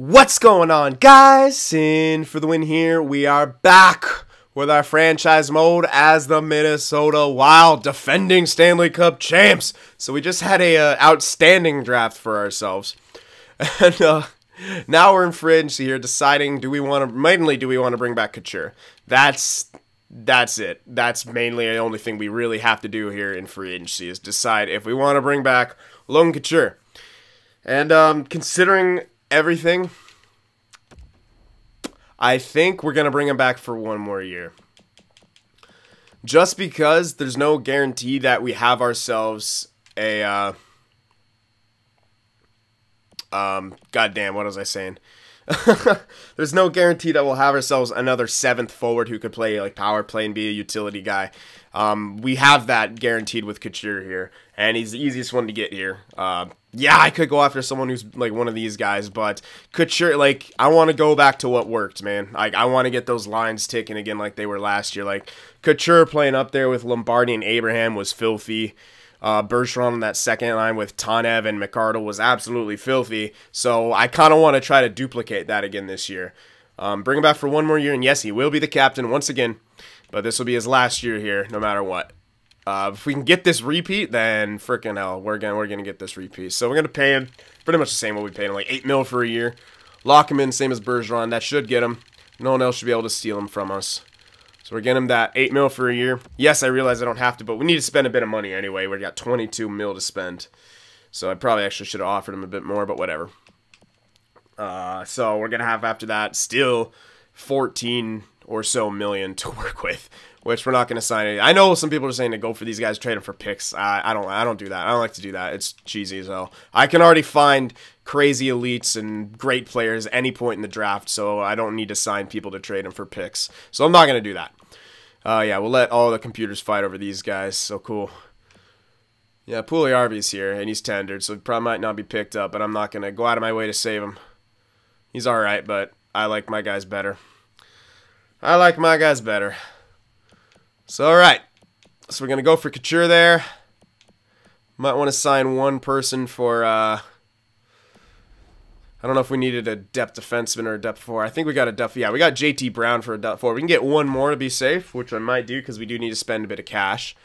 What's going on, guys? Cyn for the win here. We are back with our franchise mode as the Minnesota Wild, defending Stanley Cup champs. So we just had a outstanding draft for ourselves, and now we're in free agency here, deciding do we want to bring back Couture. That's it. That's mainly the only thing we really have to do here in free agency is decide if we want to bring back Logan Couture. And considering everything, I think we're going to bring him back for one more year. Just because there's no guarantee that we have ourselves a, goddamn, what was I saying? There's no guarantee that we'll have ourselves another seventh forward who could play like power play and be a utility guy. We have that guaranteed with Couture here, and he's the easiest one to get here. Yeah, I could go after someone who's like one of these guys, but Couture, like, I want to go back to what worked, man. Like, I want to get those lines ticking again like they were last year. Like, Couture playing up there with Lombardi and Abraham was filthy. Bergeron on that second line with Tanev and McArdle was absolutely filthy. So I kind of want to try to duplicate that again this year. Bring him back for one more year, and yes, he will be the captain once again. But this will be his last year here, no matter what. If we can get this repeat, then frickin' hell, we're gonna get this repeat. So we're gonna pay him pretty much the same what we paid him, like $8 million for a year. Lock him in, same as Bergeron. That should get him. No one else should be able to steal him from us. So we're getting him that $8 million for a year. Yes, I realize I don't have to, but we need to spend a bit of money anyway. We got $22 million to spend. So I probably actually should have offered him a bit more, but whatever. So we're gonna have after that still 14 or so million to work with, which we're not going to sign any. I know some people are saying to go for these guys, trade them for picks. I don't do that. I don't like to do that. It's cheesy as hell. I can already find crazy elites and great players at any point in the draft, so I don't need to sign people to trade them for picks. So I'm not going to do that. Yeah, we'll let all the computers fight over these guys. So cool. Yeah, Pugliarvi's here, and he's tendered, so he probably might not be picked up, but I'm not going to go out of my way to save him. He's all right, but I like my guys better. I like my guys better. So, alright. So, we're going to go for Couture there. Might want to sign one person for, I don't know if we needed a depth defenseman or a depth forward. I think we got a depth, yeah, we got JT Brown for a depth forward. We can get one more to be safe, which I might do because we do need to spend a bit of cash.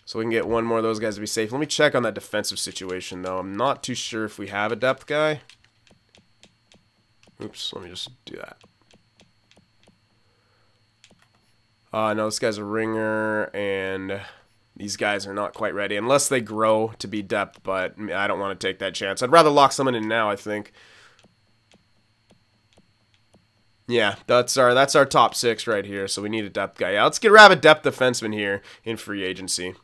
So, we can get one more of those guys to be safe. Let me check on that defensive situation, though. I'm not too sure if we have a depth guy. Oops, let me just do that. No, this guy's a ringer, and these guys are not quite ready, unless they grow to be depth, but I don't want to take that chance. I'd rather lock someone in now, I think. Yeah, that's our top six right here, so we need a depth guy. Yeah, let's grab a depth defenseman here in free agency.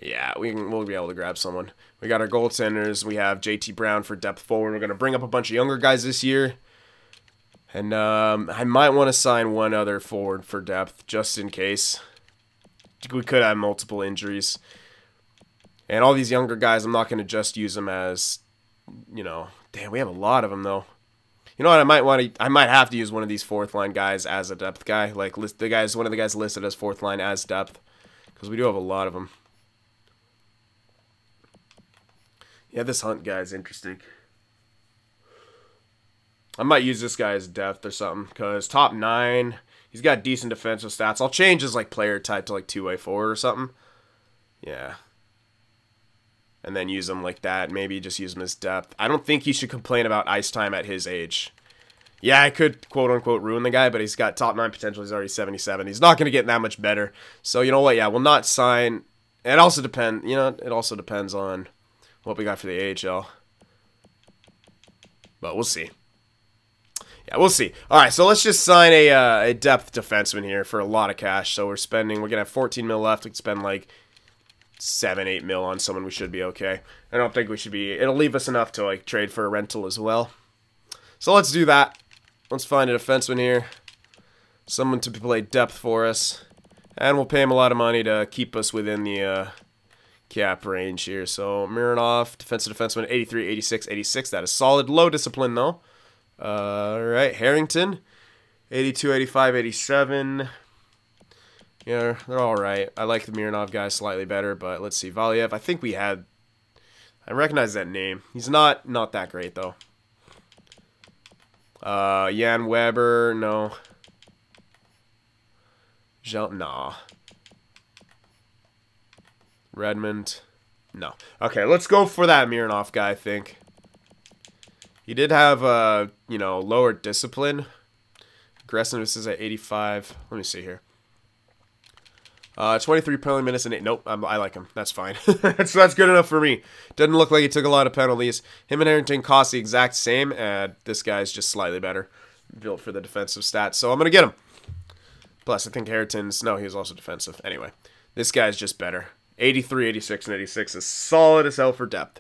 Yeah, we'll be able to grab someone. We got our goaltenders. We have JT Brown for depth forward. We're going to bring up a bunch of younger guys this year. And I might want to sign one other forward for depth, just in case. We could have multiple injuries. And all these younger guys, I'm not going to just use them as, you know, damn, we have a lot of them, though. You know what, I might have to use one of these fourth line guys as a depth guy. Like, one of the guys listed as fourth line as depth. Because we do have a lot of them. Yeah, this Hunt guy is interesting. I might use this guy as depth or something, because top 9, he's got decent defensive stats. I'll change his like player type to like two-way forward or something. Yeah. And then use him like that. Maybe just use him as depth. I don't think he should complain about ice time at his age. Yeah, I could quote-unquote ruin the guy, but he's got top 9 potential. He's already 77. He's not going to get that much better. So, you know what? Yeah, we'll not sign. It also depends, you know, it also depends on what we got for the AHL. But we'll see. Yeah, we'll see. All right, so let's just sign a depth defenseman here for a lot of cash. So we're going to have 14 mil left. We can spend like 7, 8 mil on someone. We should be okay. I don't think we should be. It'll leave us enough to like trade for a rental as well. So let's do that. Let's find a defenseman here. Someone to play depth for us. And we'll pay him a lot of money to keep us within the cap range here. So Mironov, defensive defenseman, 83, 86, 86. That is solid. Low discipline, though. Alright, Harrington, 82, 85, 87. Yeah, they're alright. I like the Mironov guy slightly better, but let's see. Valiev, I think we had... I recognize that name. He's not that great, though. Jan Weber, no. Nah. Redmond, no. Okay, let's go for that Mironov guy, I think. He did have, you know, lower discipline. Aggressiveness is at 85. Let me see here. 23 penalty minutes and 8. Nope, I like him. That's fine. That's good enough for me. Doesn't look like he took a lot of penalties. Him and Harrington cost the exact same, and this guy's just slightly better. Built for the defensive stats, so I'm going to get him. Plus, I think Harrington's... No, he was also defensive. Anyway, this guy's just better. 83, 86, and 86 is solid as hell for depth.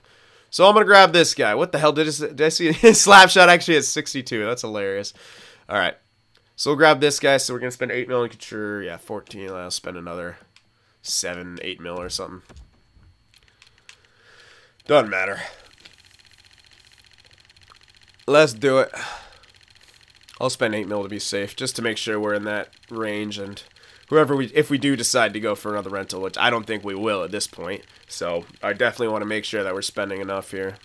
So I'm going to grab this guy. What the hell? Did I see his slap shot actually at 62? That's hilarious. All right. So we'll grab this guy. So we're going to spend 8 mil on Couture. Yeah, 14. I'll spend another 7, 8 mil or something. Doesn't matter. Let's do it. I'll spend 8 mil to be safe, just to make sure we're in that range. And whoever if we do decide to go for another rental, which I don't think we will at this point. So I definitely want to make sure that we're spending enough here.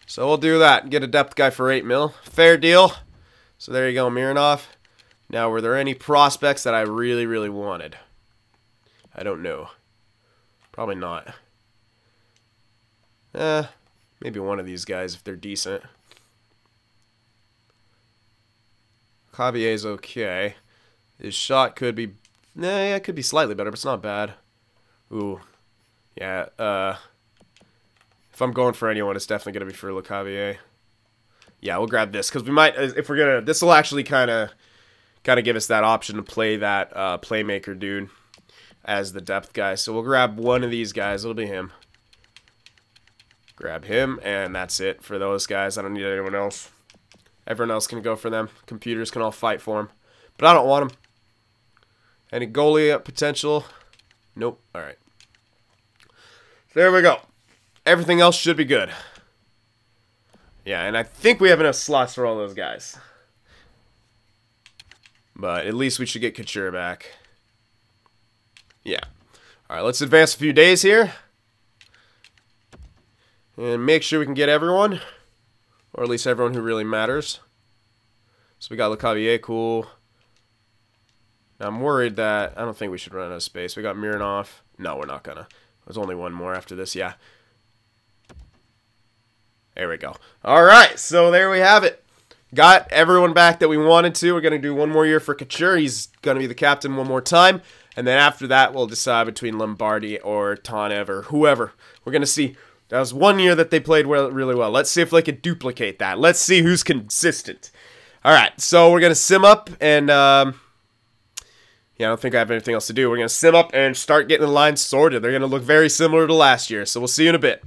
So we'll do that. Get a depth guy for 8 mil. Fair deal. So there you go, Mironov. Now, were there any prospects that I really, really wanted? I don't know. Probably not. Maybe one of these guys if they're decent. Javier's okay. His shot could be... yeah, it could be slightly better, but it's not bad. Ooh. Yeah, if I'm going for anyone, it's definitely going to be for Le Cavier. Yeah, we'll grab this, because we might... If we're going to... This will actually kind of give us that option to play that playmaker dude as the depth guy. So we'll grab one of these guys. It'll be him. Grab him, and that's it for those guys. I don't need anyone else. Everyone else can go for them. Computers can all fight for them. But I don't want them. Any goalie potential? Nope. All right. There we go. Everything else should be good. Yeah, and I think we have enough slots for all those guys. But at least we should get Couture back. Yeah. All right, let's advance a few days here. And make sure we can get everyone. Or at least everyone who really matters. So we got Le Cavier, cool. Now I'm worried that... I don't think we should run out of space. We got Mironov. No, we're not gonna. There's only one more after this, yeah. There we go. All right, so there we have it. Got everyone back that we wanted to. We're going to do one more year for Couture. He's going to be the captain one more time. And then after that, we'll decide between Lombardi or Tanev or whoever. We're going to see. That was 1 year that they played really well. Let's see if they can duplicate that. Let's see who's consistent. All right, so we're going to sim up. And, yeah, I don't think I have anything else to do. We're going to sim up and start getting the lines sorted. They're going to look very similar to last year. So we'll see you in a bit.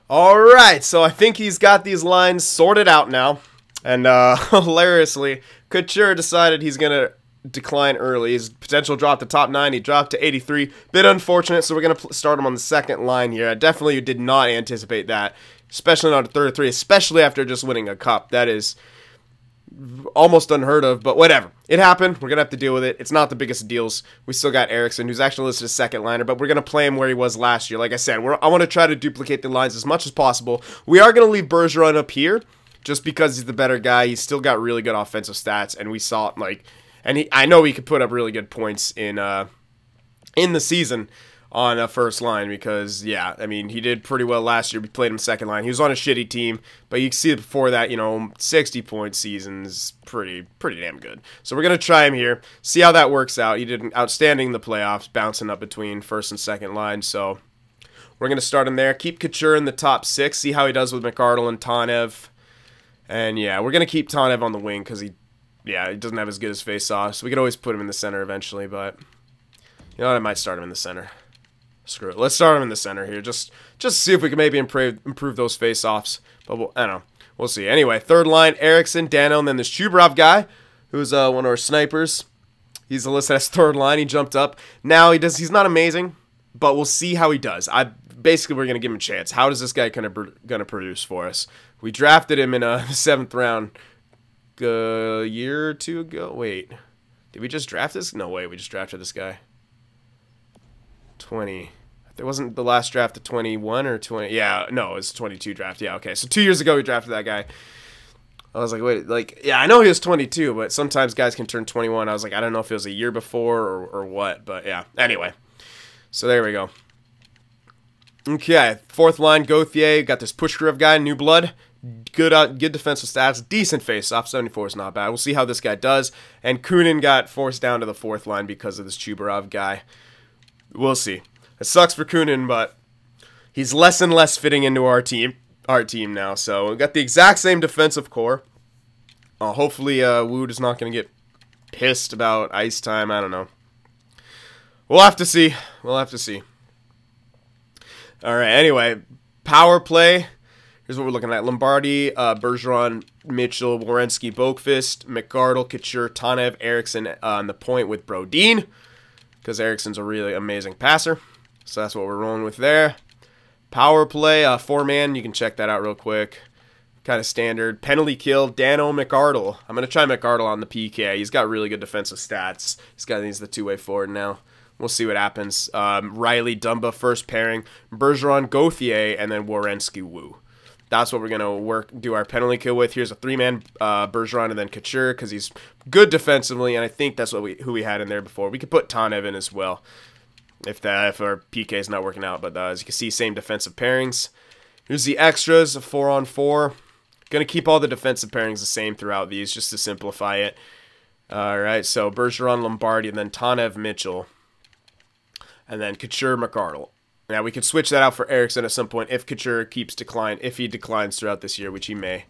All right, so I think he's got these lines sorted out now. And hilariously, Couture decided he's going to decline early. His potential dropped to top 9. He dropped to 83. Bit unfortunate, so we're going to start him on the second line here. I definitely did not anticipate that, especially not a 33, especially after just winning a cup. That is almost unheard of, but whatever. It happened. We're going to have to deal with it. It's not the biggest deals. We still got Eriksson, who's actually listed as second liner, but we're going to play him where he was last year. Like I said, I want to try to duplicate the lines as much as possible. We are going to leave Bergeron up here just because he's the better guy. He's still got really good offensive stats, and we saw it, like, and I know he could put up really good points in the season on a first line because, yeah, I mean, he did pretty well last year. We played him second line. He was on a shitty team, but you can see before that, you know, 60-point season's pretty damn good. So we're going to try him here, see how that works out. He did outstanding in the playoffs, bouncing up between first and second line, so we're going to start him there. Keep Couture in the top 6, see how he does with McArdle and Tanev. And, yeah, we're going to keep Tanev on the wing because he doesn't have as good as face-off, so we could always put him in the center eventually, but, you know what, I might start him in the center. Screw it. Let's start him in the center here. Just see if we can maybe improve those face-offs. But I don't know. We'll see. Anyway, third line, Eriksson, Dano, and then this Chubrov guy, who's one of our snipers. He's listed as third line. He jumped up. Now he's not amazing, but we'll see how he does. Basically, we're going to give him a chance. How is this guy gonna produce for us? We drafted him in the 7th round a year or two ago. Wait. Did we just draft this? No way. We just drafted this guy. 20. There wasn't the last draft of 21 or 20. Yeah, no, it was 22 draft. Yeah, okay. So 2 years ago we drafted that guy. I was like, wait, like, yeah, I know he was 22, but sometimes guys can turn 21. I was like, I don't know if it was a year before or what, but yeah. Anyway, so there we go. Okay, fourth line, Gauthier. Got this Pushkarev guy, new blood. Good defensive stats. Decent face-off. 74 is not bad. We'll see how this guy does. And Kunin got forced down to the fourth line because of this Chubarov guy. We'll see. It sucks for Kunin, but he's less and less fitting into our team now. So we got the exact same defensive core. Hopefully Wood is not going to get pissed about ice time. I don't know. We'll have to see. We'll have to see. All right, anyway, power play. Here's what we're looking at. Lombardi, Bergeron, Mitchell, Werenski, Boqvist, McArdle, Couture, Tanev, Eriksson on the point with Brodin, because Eriksson's a really amazing passer. So that's what we're rolling with there. Power play, four-man. You can check that out real quick. Kind of standard. Penalty kill, Dano, McArdle. I'm going to try McArdle on the PK. He's got really good defensive stats. He's the two-way forward now. We'll see what happens. Riley, Dumba, first pairing. Bergeron, Gauthier, and then Werenski, Wu. That's what we're going to do our penalty kill with. Here's a three-man Bergeron and then Couture because he's good defensively, and I think that's who we had in there before. We could put Tanev in as well if our PK is not working out. But as you can see, same defensive pairings. Here's the extras, a 4-on-4. Going to keep all the defensive pairings the same throughout these just to simplify it. All right, so Bergeron, Lombardi, and then Tanev, Mitchell. And then Couture, McArdle. Now, we could switch that out for Eriksson at some point if Couture if he declines throughout this year, which he may.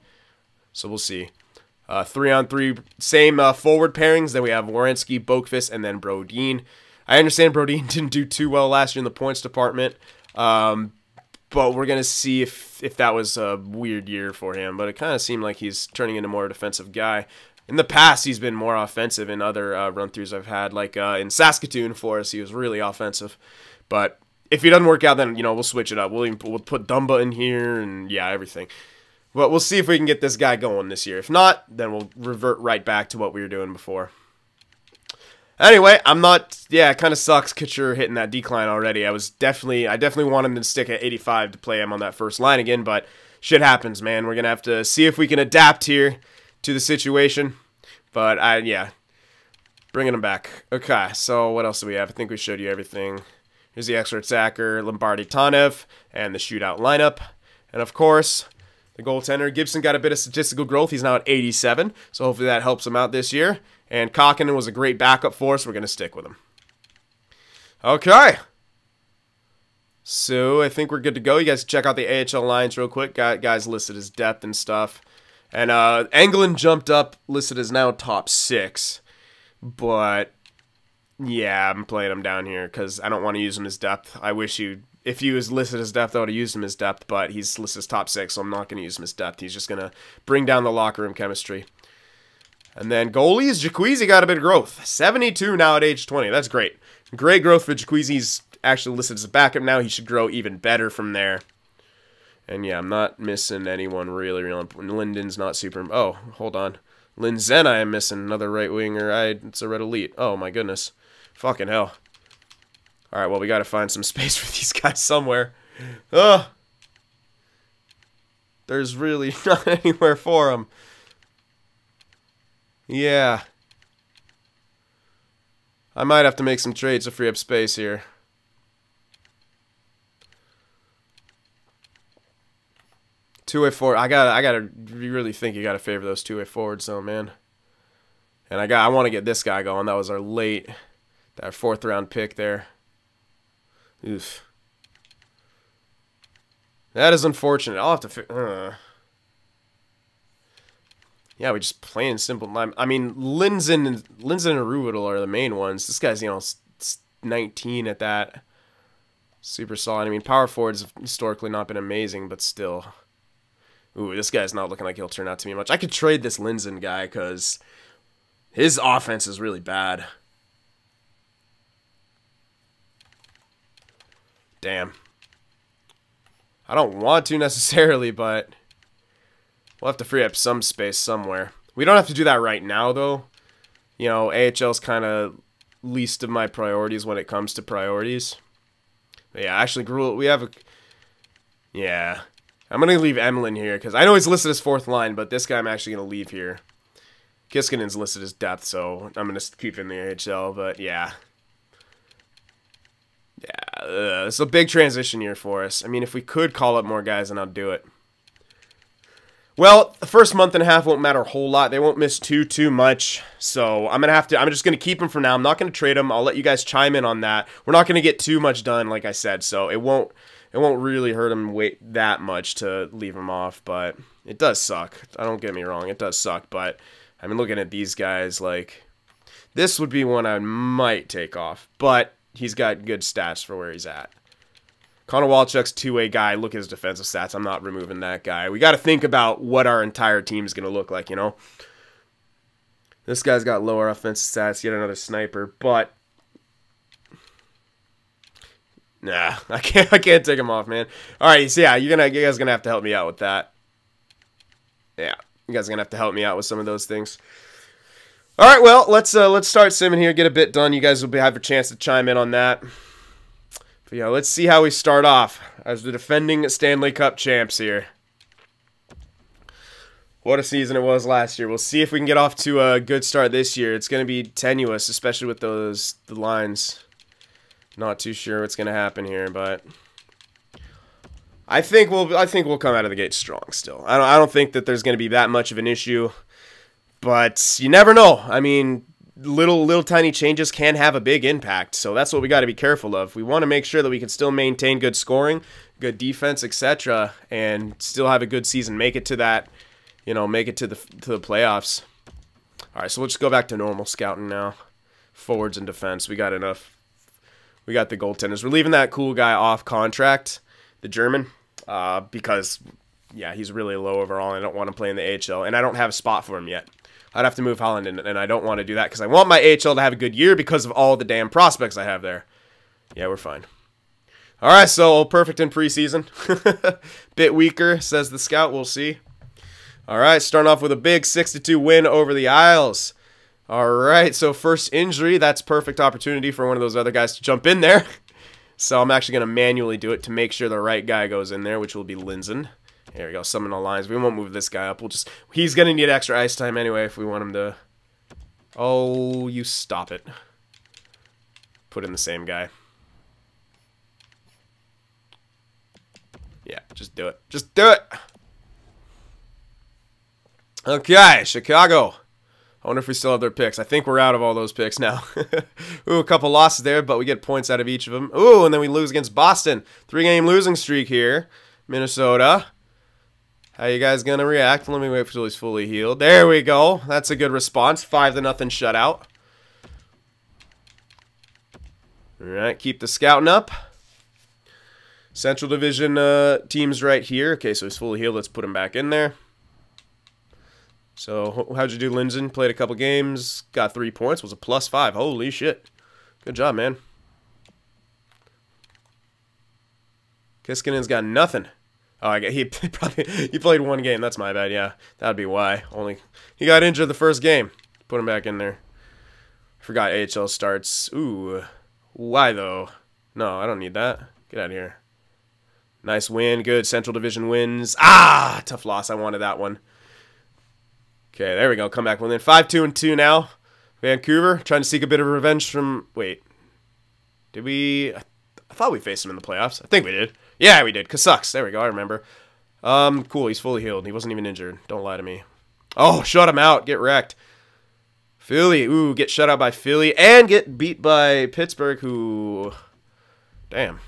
So we'll see. 3-on-3, same forward pairings. Then we have Werenski, Boqvist, and then Brodin. I understand Brodin didn't do too well last year in the points department. But we're going to see if that was a weird year for him. But it kind of seemed like he's turning into more a defensive guy. In the past, he's been more offensive in other run-throughs I've had. Like in Saskatoon for us, he was really offensive. But if he doesn't work out, then, we'll switch it up. We'll put Dumba in here and, yeah, everything. But we'll see if we can get this guy going this year. If not, then we'll revert right back to what we were doing before. Anyway, it kind of sucks Couture hitting that decline already. I definitely wanted him to stick at 85 to play him on that first line again, but shit happens, man. We're going to have to see if we can adapt here to the situation. But, bringing him back. Okay, so what else do we have? I think we showed you everything. Here's the extra attacker, Lombardi, Tanev, and the shootout lineup. And, of course, the goaltender. Gibson got a bit of statistical growth. He's now at 87, so hopefully that helps him out this year. And Kokkonen was a great backup for us. We're going to stick with him. Okay. So I think we're good to go. You guys check out the AHL lines real quick. Guys listed as depth and stuff. And Engelland jumped up, listed as now top 6. But, yeah, I'm playing him down here because I don't want to use him as depth. I wish if he was listed as depth, I would have used him as depth. But he's listed as top 6, so I'm not going to use him as depth. He's just going to bring down the locker room chemistry. And then goalies, Jaquezie got a bit of growth. 72 now at age 20. That's great. Great growth for Jaquezie. He's actually listed as a backup now. He should grow even better from there. And yeah, I'm not missing anyone really. Linden's not super. Oh, hold on. Linzen, I am missing another right winger. It's a red elite. Oh my goodness. Fucking hell. All right, well, we got to find some space for these guys somewhere. Ugh. There's really not anywhere for them. Yeah. I might have to make some trades to free up space here. Two-way forward. I gotta really think you gotta favor those two-way forwards though, man. And I want to get this guy going. That was our fourth round pick there. Oof. That is unfortunate. I'll have to yeah, we just plain simple. I mean, Linzen and Ruvidal are the main ones. This guy's, 19 at that. Super solid. I mean, power forwards have historically not been amazing, but still. Ooh, this guy's not looking like he'll turn out to be much. I could trade this Linzen guy because his offense is really bad. Damn. I don't want to necessarily, but we'll have to free up some space somewhere. We don't have to do that right now, though. AHL's kind of least of my priorities when it comes to priorities. But yeah, actually, we have a... Yeah. I'm going to leave Emlyn here because I know he's listed as 4th line, but this guy I'm actually going to leave here. Kiskanen's listed as depth, so I'm going to keep him in the AHL, but yeah. Yeah, this is a big transition year for us. I mean, if we could call up more guys, then I'll do it. Well, the first month and a half won't matter a whole lot. They won't miss too much, so I'm just going to keep them for now. I'm not going to trade them. I'll let you guys chime in on that. We're not going to get too much done, like I said, so it won't really hurt them wait that much to leave them off, but it does suck. Don't get me wrong, it does suck, but I mean, looking at these guys, like, this would be one I might take off, but he's got good stats for where he's at. Connor Walchuk's 2-way guy. Look at his defensive stats. I'm not removing that guy. We got to think about what our entire team is going to look like, you know? This guy's got lower offensive stats, yet another sniper, but nah, I can't take him off, man. All right, so yeah, you guys are going to have to help me out with that. Yeah. You guys are going to have to help me out with some of those things. All right, well, let's start simming here, get a bit done. You guys will have a chance to chime in on that. But yeah, let's see how we start off as the defending Stanley Cup champs here. What a season it was last year. We'll see if we can get off to a good start this year. It's going to be tenuous, especially with the lines. Not too sure what's going to happen here, but I think we'll come out of the gate strong still. I don't think that there's going to be that much of an issue, but you never know. I mean, little tiny changes can have a big impact, so that's what we got to be careful of. We want to make sure that we can still maintain good scoring, good defense, etc., and still have a good season. Make it to that, make it to the playoffs. All right, so we'll just go back to normal scouting now. Forwards and defense, we got enough. We got the goaltenders. We're leaving that cool guy off contract, the German, because, yeah, he's really low overall, and I don't want to play in the AHL, and I don't have a spot for him yet. I'd have to move Holland in, and I don't want to do that because I want my AHL to have a good year because of all the damn prospects I have there. Yeah, we're fine. All right, so perfect in preseason. Bit weaker, says the scout. We'll see. All right, starting off with a big 6-2 win over the Isles. All right, so first injury. That's perfect opportunity for one of those other guys to jump in there. So I'm actually going to manually do it to make sure the right guy goes in there, which will be Lindzen. There we go, summon the lines. We won't move this guy up. He's going to need extra ice time anyway if we want him to. Oh, you stop it. Put in the same guy. Yeah, just do it. Just do it. Okay, Chicago. I wonder if we still have their picks. I think we're out of all those picks now. Ooh, a couple losses there, but we get points out of each of them. Ooh, and then we lose against Boston. 3-game losing streak here. Minnesota. How you guys going to react? Let me wait until he's fully healed. There we go. That's a good response. 5-0 shutout. All right, keep the scouting up. Central Division teams right here. Okay, so he's fully healed. Let's put him back in there. So, how'd you do, Lindzen? Played a couple games, got 3 points, was a +5. Holy shit. Good job, man. Kiskanen's got nothing. Oh, he played 1 game. That's my bad, yeah. That'd be why. He got injured the first game. Put him back in there. Forgot AHL starts. Ooh. Why, though? No, I don't need that. Get out of here. Nice win. Good. Central Division wins. Ah! Tough loss. I wanted that one. Okay, there we go. Come back within 5-2-2 now. Vancouver trying to seek a bit of revenge from. Wait, did we? I thought we faced him in the playoffs. I think we did. Yeah, we did. Kasucks. There we go. I remember. Cool. He's fully healed. He wasn't even injured. Don't lie to me. Oh, shut him out. Get wrecked. Philly. Ooh, get shut out by Philly and get beat by Pittsburgh. Who? Damn.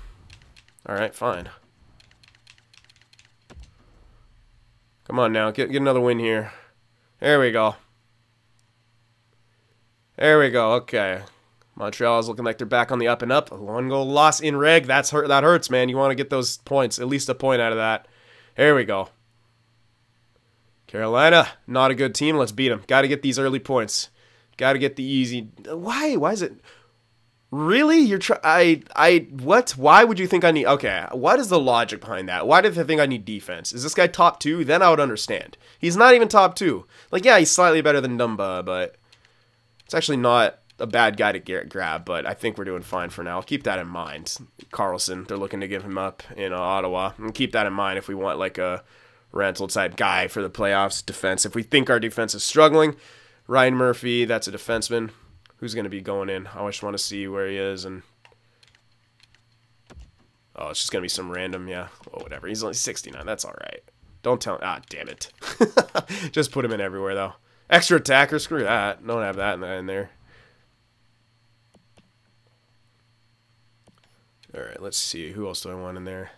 All right, fine. Come on now. Get another win here. There we go. There we go. Okay. Montreal is looking like they're back on the up and up. A 1-goal loss in reg. That hurts, man. You want to get those points. At least a point out of that. There we go. Carolina, not a good team. Let's beat them. Got to get these early points. Got to get the easy. Why? Why is it? Really? You're what? Why would you think I need? Okay. What is the logic behind that? Why do they think I need defense? Is this guy top 2? Then I would understand. He's not even top 2. Like, yeah, he's slightly better than Dumba, but it's actually not a bad guy to grab, but I think we're doing fine for now. I'll keep that in mind. Carlson, they're looking to give him up in Ottawa. And keep that in mind if we want like a rental type guy for the playoffs defense. If we think our defense is struggling, Ryan Murphy, that's a defenseman. Who's going to be going in? I just want to see where he is. And oh, it's just going to be some random, yeah. Oh, whatever. He's only 69. That's all right. Don't tell him. Ah, damn it. Just put him in everywhere, though. Extra attacker, screw that. Don't have that in there. All right, let's see. Who else do I want in there?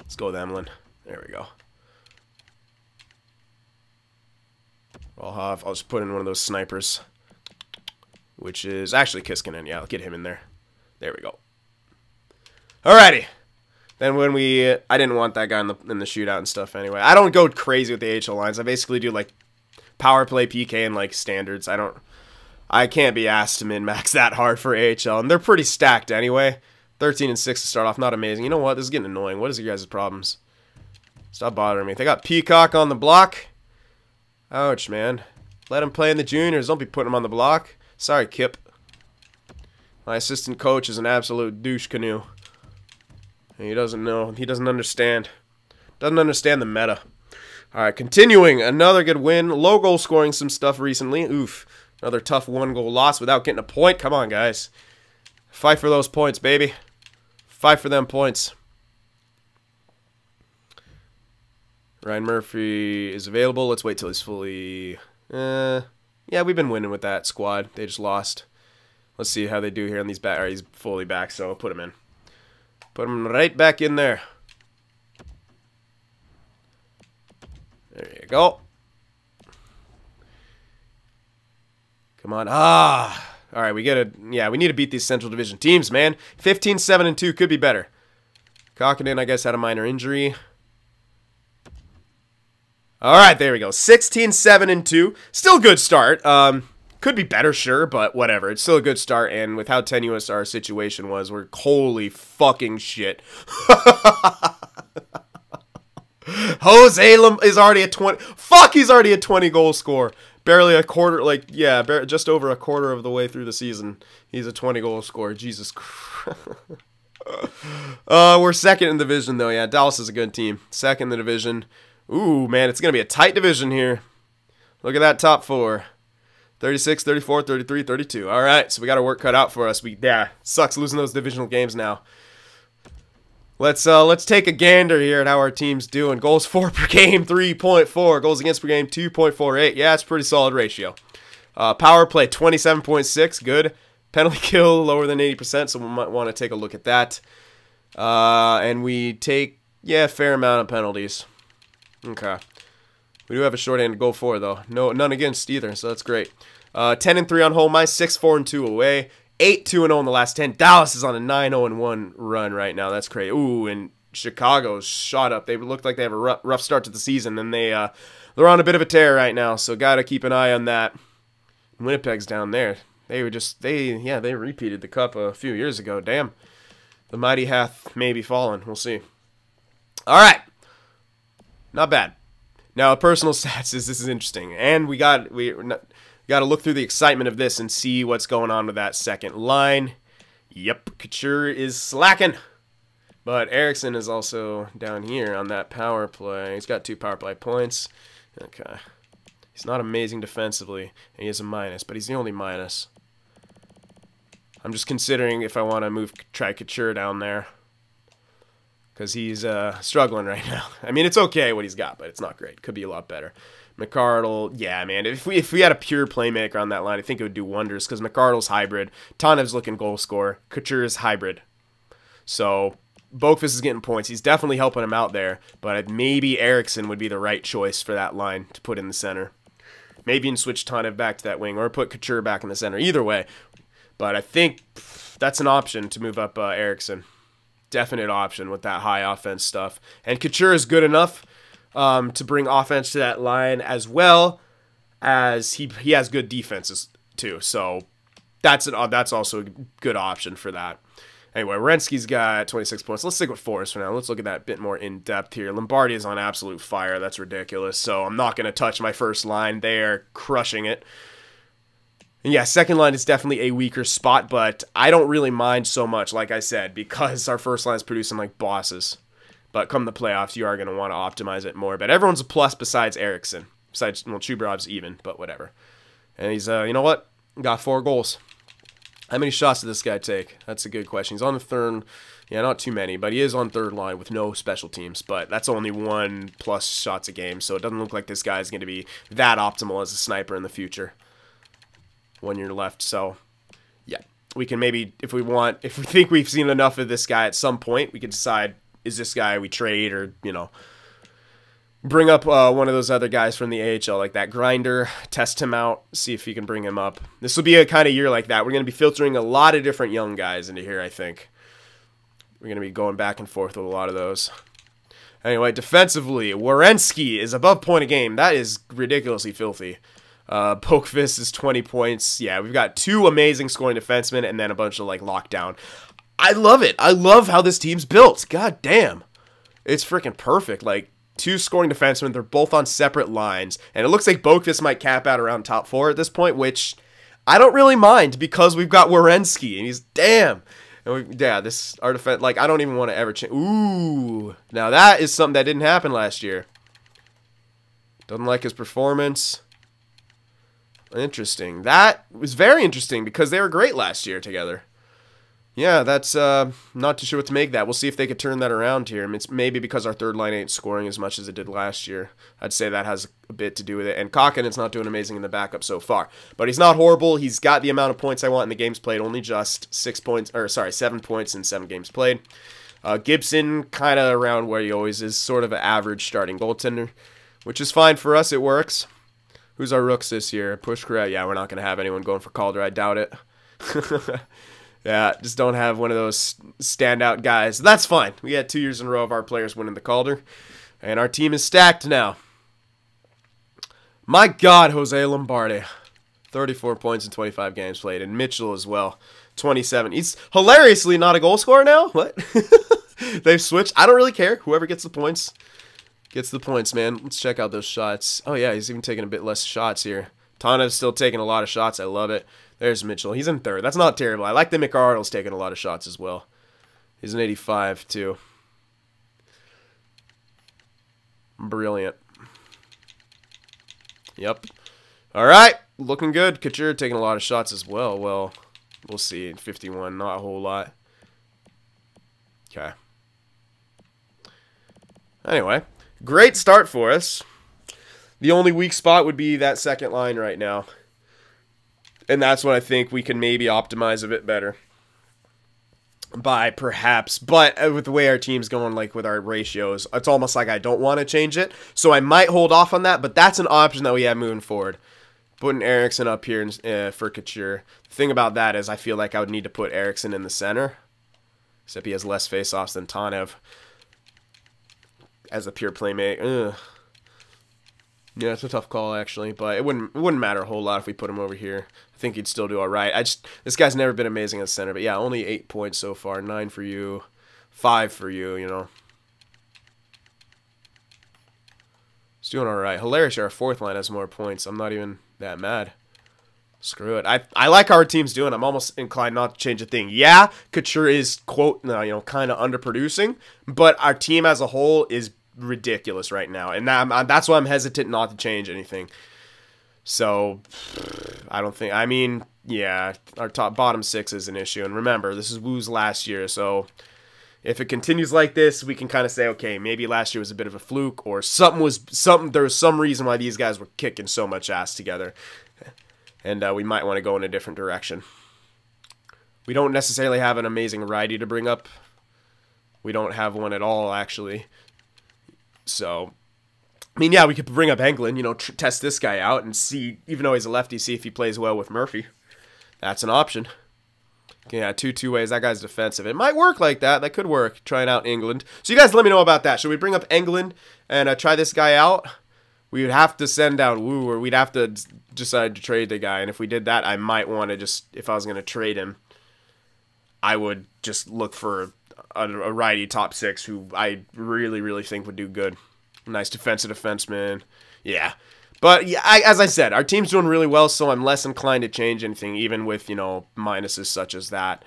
Let's go with Emlyn. There we go. I'll just put in one of those snipers, which is actually Kiskinen. Yeah, I'll get him in there. There we go. Alrighty. Then when I didn't want that guy in the shootout and stuff anyway. I don't go crazy with the AHL lines. I basically do like power play, PK, and like standards. I can't be asked to min-max that hard for AHL, and they're pretty stacked anyway. 13 and 6 to start off, not amazing. You know what? This is getting annoying. What is your guys' problems? Stop bothering me. They got Peacock on the block. Ouch, man. Let him play in the juniors. Don't be putting him on the block. Sorry, Kip. My assistant coach is an absolute douche canoe. And he doesn't know. He doesn't understand. Doesn't understand the meta. All right, continuing. Another good win. Low goal scoring some stuff recently. Oof. Another tough 1-goal loss without getting a point. Come on, guys. Fight for those points, baby. Fight for them points. Ryan Murphy is available. Let's wait till he's fully... yeah, we've been winning with that squad. They just lost. Let's see how they do here on these back. He's fully back, so I'll put him in. Put him right back in there. There you go. Come on. Ah. All right, we need to beat these Central Division teams, man. 15-7-2 could be better. Kokkonen, I guess, had a minor injury. All right, there we go. 16-7-2. Still a good start. Could be better, sure, but whatever. It's still a good start, and with how tenuous our situation was, we're holy fucking shit. Jose is already at 20. Fuck, he's already a 20-goal scorer. Barely a quarter, like, yeah, just over a quarter of the way through the season. He's a 20-goal scorer. Jesus Christ. We're second in the division, though. Yeah, Dallas is a good team. Second in the division. Ooh, man, it's going to be a tight division here. Look at that top four. 36, 34, 33, 32. All right, so we got our work cut out for us. Yeah, sucks losing those divisional games now. Let's take a gander here at how our team's doing. Goals for per game, 3.4. Goals against per game, 2.48. Yeah, it's a pretty solid ratio. Power play, 27.6. Good. Penalty kill, lower than 80%, so we might want to take a look at that. And we take, yeah, a fair amount of penalties. Okay. We do have a shorthand to go for, though. None against either, so that's great. 10-3 on home ice, 6-4-2 away. 8-2-0 in the last 10. Dallas is on a 9-0-1 run right now. That's crazy. Ooh, and Chicago's shot up. They look like they have a rough start to the season, and they're on a bit of a tear right now. So got to keep an eye on that. Winnipeg's down there. They repeated the cup a few years ago. Damn, the mighty hath maybe fallen. We'll see. All right, not bad. Now, personal stats this is interesting, and we got to look through the excitement of this and see what's going on with that second line. Yep, Couture is slacking. But Eriksson is also down here on that power play. He's got 2 power play points. Okay. He's not amazing defensively, and he is a minus, but he's the only minus. I'm just considering if I want to try Couture down there. Because he's struggling right now. I mean, it's okay what he's got, but it's not great. Could be a lot better. McArdle, yeah, man. If we had a pure playmaker on that line, I think it would do wonders. Because McArdle's hybrid. Tanev's looking goal scorer. Couture is hybrid. So, Boqvist is getting points. He's definitely helping him out there. But maybe Eriksson would be the right choice for that line to put in the center. Maybe you can switch Tanev back to that wing. Or put Couture back in the center. Either way. But I think that's an option to move up Eriksson. Definite option with that high offense stuff. And Couture is good enough to bring offense to that line as well as he has good defenses too. So that's also a good option for that. Anyway, Renski's got 26 points. Let's stick with Forrest for now. Let's look at that a bit more in depth here. Lombardi is on absolute fire. That's ridiculous. So I'm not going to touch my first line. They are crushing it. And yeah, second line is definitely a weaker spot, but I don't really mind so much, like I said, because our first line is producing like bosses. But come the playoffs, you are going to want to optimize it more. But everyone's a plus besides Eriksson. Besides, well, Chubrov's even, but whatever. And he's, you know what? Got 4 goals. How many shots did this guy take? That's a good question. He's on the third. Yeah, not too many, but he is on third line with no special teams. But that's only 1+ shots a game, so it doesn't look like this guy is going to be that optimal as a sniper in the future. 1 year left, so yeah. We can maybe, if we think we've seen enough of this guy at some point, we can decide, is this guy we trade or, you know, bring up one of those other guys from the AHL, like that Grinder, test him out, see if you can bring him up. This will be a kind of year like that. We're going to be filtering a lot of different young guys into here, I think. We're going to be going back and forth with a lot of those. Anyway, defensively, Werenski is above point a game. That is ridiculously filthy. Pokefist is 20 points. Yeah, we've got 2 amazing scoring defensemen and then a bunch of, like, lockdown. I love it. I love how this team's built. God damn. It's freaking perfect. Like, 2 scoring defensemen. They're both on separate lines. And it looks like Pokefist might cap out around top 4 at this point, which I don't really mind because we've got Werenski, and he's damn. And yeah, this our defense, like, I don't even want to ever change. Ooh. Now, that is something that didn't happen last year. Doesn't like his performance. Interesting. That was very interesting because they were great last year together. Yeah, that's not too sure what to make that. We'll see if they could turn that around here. It's maybe because our third line ain't scoring as much as it did last year. I'd say that has a bit to do with it. And Kokkinen's not doing amazing in the backup so far. But he's not horrible. He's got the amount of points I want in the games played. Only just 7 points in 7 games played. Gibson, kind of around where he always is. Sort of an average starting goaltender, which is fine for us. It works. Who's our rooks this year? Pushkara. Yeah, we're not going to have anyone going for Calder. I doubt it. Yeah, just don't have one of those standout guys. That's fine. We had 2 years in a row of our players winning the Calder. And our team is stacked now. My God, Jose Lombardi. 34 points in 25 games played. And Mitchell as well. 27. He's hilariously not a goal scorer now. What? They've switched. I don't really care. Whoever gets the points gets the points, man. Let's check out those shots. Oh, yeah, he's even taking a bit less shots here. Tanev's still taking a lot of shots. I love it. There's Mitchell. He's in third. That's not terrible. I like that McArdle's taking a lot of shots as well. He's an 85, too. Brilliant. Yep. All right. Looking good. Couture taking a lot of shots as well. Well, we'll see. 51, not a whole lot. Okay. Anyway, great start for us. The only weak spot would be that second line right now. And that's what I think we can maybe optimize a bit better. By perhaps. But with the way our team's going, like with our ratios, it's almost like I don't want to change it. So I might hold off on that, but that's an option that we have moving forward. Putting Eriksson up here for Couture. The thing about that is I feel like I would need to put Eriksson in the center. Except he has less faceoffs than Tanev. As a pure playmaker. Ugh. Yeah, it's a tough call actually, but it wouldn't matter a whole lot if we put him over here. I think he'd still do all right. This guy's never been amazing at center, but yeah, only 8 points so far. 9 for you, 5 for you. You know, he's doing all right. Hilarious, our fourth line has more points. I'm not even that mad. Screw it. I like how our team's doing. I'm almost inclined not to change a thing. Yeah, Couture is quote kind of underproducing, but our team as a whole is ridiculous right now, and that's why I'm hesitant not to change anything. So I don't think. I mean, yeah, our bottom 6 is an issue, and remember, this is Woo's last year, so if it continues like this, we can kind of say, okay, maybe last year was a bit of a fluke, or there was some reason why these guys were kicking so much ass together, and we might want to go in a different direction. We don't necessarily have an amazing righty to bring up. We don't have one at all, actually. So, I mean, yeah, we could bring up Englund, test this guy out and see, even though he's a lefty, see if he plays well with Murphy. That's an option. Yeah, two ways. That guy's defensive. It might work like that. That could work, trying out Englund. So you guys let me know about that. Should we bring up Englund and try this guy out? We would have to send out Woo, or we'd have to decide to trade the guy. And if we did that, I might want to just, if I was going to trade him, I would just look for a righty top 6 who I really, really think would do good. Nice defensive defenseman. Yeah. But yeah, as I said, our team's doing really well, so I'm less inclined to change anything, even with, you know, minuses such as that.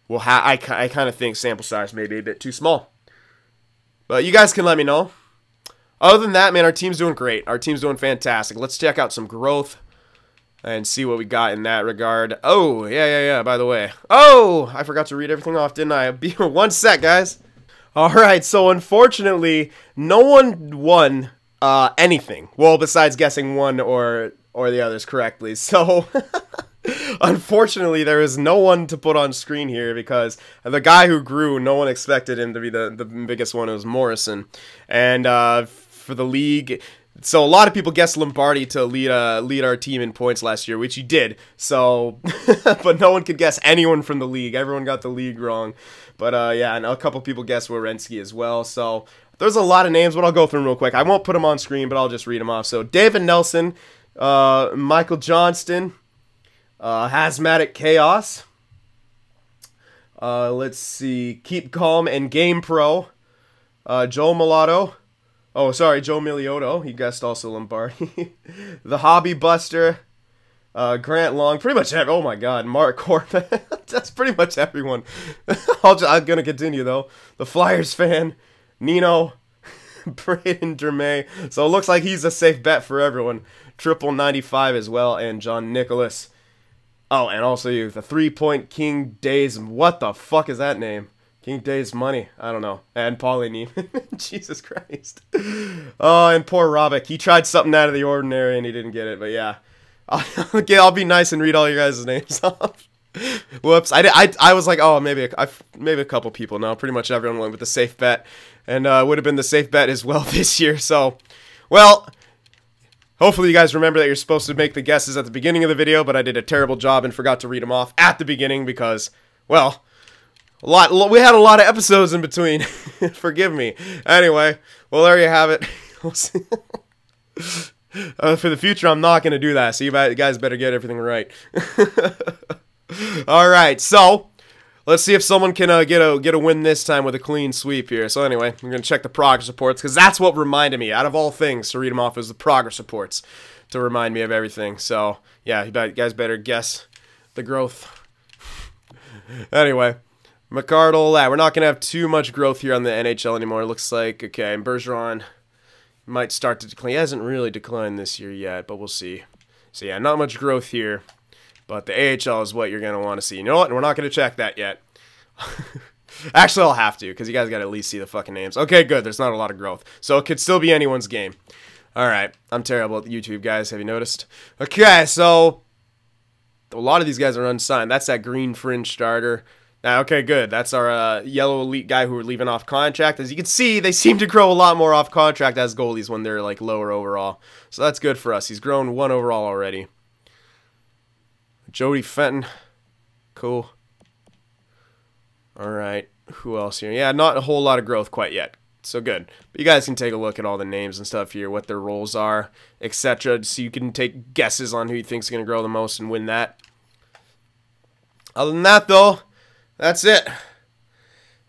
Well, I kind of think sample size may be a bit too small. But you guys can let me know. Other than that, man, our team's doing great. Our team's doing fantastic. Let's check out some growth and see what we got in that regard. Oh, yeah, by the way. Oh, I forgot to read everything off, didn't I? Be 1 sec, guys. All right, so unfortunately, no one won anything. Well, besides guessing one or the others correctly. So, unfortunately, there is no one to put on screen here because the guy who grew, no one expected him to be the biggest one. It was Morrison. And for the league, so a lot of people guessed Lombardi to lead our team in points last year, which he did. So, but no one could guess anyone from the league. Everyone got the league wrong. But yeah, and a couple people guessed Werenski as well. So there's a lot of names, but I'll go through them real quick. I won't put them on screen, but I'll just read them off. So David Nelson, Michael Johnston, Hazmatic Chaos. Let's see, Keep Calm and Game Pro. Joe Mulatto. Oh, sorry, Joe Miliotto. He guessed also Lombardi. The Hobby Buster. Grant Long. Pretty much oh my god. Mark Corbin. That's pretty much everyone. I'm going to continue, though. The Flyers fan. Nino. Braden Dermay. So it looks like he's a safe bet for everyone. Triple 95 as well. And John Nicholas. Oh, and also you. The 3-Point King Days. What the fuck is that name? King Days Money. I don't know. And Paulie Neiman. Jesus Christ. Oh, and poor Robick. He tried something out of the ordinary and he didn't get it. But yeah. I'll be nice and read all your guys' names off. Whoops. I was like, oh, maybe a couple people. No, pretty much everyone went with the safe bet. And would have been the safe bet as well this year. So, well, hopefully you guys remember that you're supposed to make the guesses at the beginning of the video, but I did a terrible job and forgot to read them off at the beginning because, well, we had a lot of episodes in between. Forgive me. Anyway, well, there you have it. We'll see. For the future, I'm not going to do that, so you guys better get everything right. Alright, so let's see if someone can get a win this time with a clean sweep here. So anyway, we're going to check the progress reports, because that's what reminded me, out of all things, to read them off, is the progress reports, to remind me of everything. So, yeah, you guys better guess the growth. Anyway, McCardle, we're not going to have too much growth here on the NHL anymore, it looks like. Okay, and Bergeron might start to decline. He hasn't really declined this year yet, but we'll see. So yeah, not much growth here, but the AHL is what you're going to want to see. You know what? We're not going to check that yet. Actually, I'll have to, because you guys got to at least see the fucking names. Okay, good. There's not a lot of growth. So it could still be anyone's game. Alright, I'm terrible at YouTube, guys. Have you noticed? Okay, so a lot of these guys are unsigned. That's that green fringe starter. Okay, good. That's our yellow elite guy who we're leaving off contract. As you can see, they seem to grow a lot more off contract as goalies when they're like lower overall. So that's good for us. He's grown 1 overall already. Jody Fenton. Cool. Alright. Who else here? Yeah, not a whole lot of growth quite yet. So good. But you guys can take a look at all the names and stuff here, what their roles are, etc. So you can take guesses on who you think is going to grow the most and win that. Other than that, though, that's it.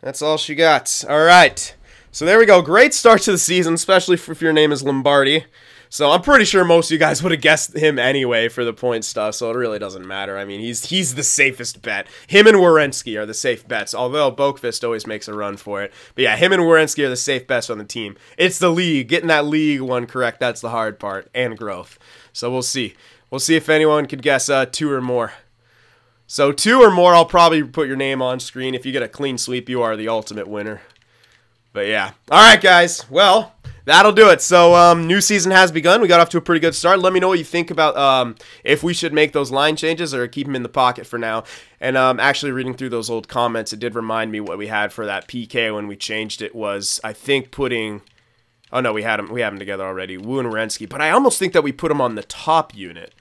That's all she got. All right. So there we go. Great start to the season, especially if your name is Lombardi. So I'm pretty sure most of you guys would have guessed him anyway for the point stuff, so it really doesn't matter. I mean, he's the safest bet. Him and Werenski are the safe bets, although Boakfist always makes a run for it. But yeah, him and Werenski are the safe bets on the team. It's the league. Getting that league one correct, that's the hard part, and growth. So we'll see. We'll see if anyone could guess 2 or more. So 2 or more, I'll probably put your name on screen. If you get a clean sweep, you are the ultimate winner. But yeah. Alright, guys. Well, that'll do it. So, new season has begun. We got off to a pretty good start. Let me know what you think about if we should make those line changes or keep them in the pocket for now. And actually reading through those old comments, it did remind me what we had for that PK when we changed it was, I think, putting... Oh, no, we have them together already. Wu and Werenski. But I almost think that we put them on the top unit.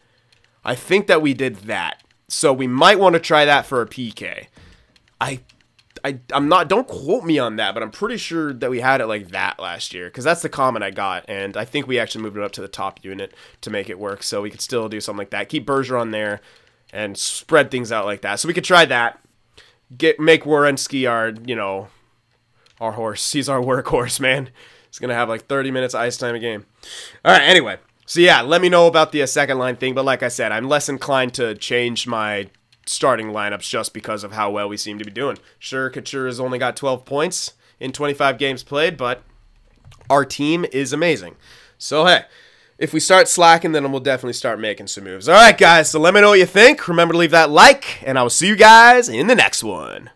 I think that we did that. So we might want to try that for a PK. I'm not, don't quote me on that, but I'm pretty sure that we had it like that last year, because that's the comment I got, and I think we actually moved it up to the top unit to make it work, so we could still do something like that. Keep Bergeron there, and spread things out like that. So we could try that. Make Werenski our, you know, our horse. He's our workhorse, man. He's going to have like 30 minutes ice time a game. Alright, anyway. So yeah, let me know about the second line thing, but like I said, I'm less inclined to change my starting lineups just because of how well we seem to be doing. Sure, Couture has only got 12 points in 25 games played, but our team is amazing. So hey, if we start slacking, then we'll definitely start making some moves. All right, guys, so let me know what you think. Remember to leave that like, and I will see you guys in the next one.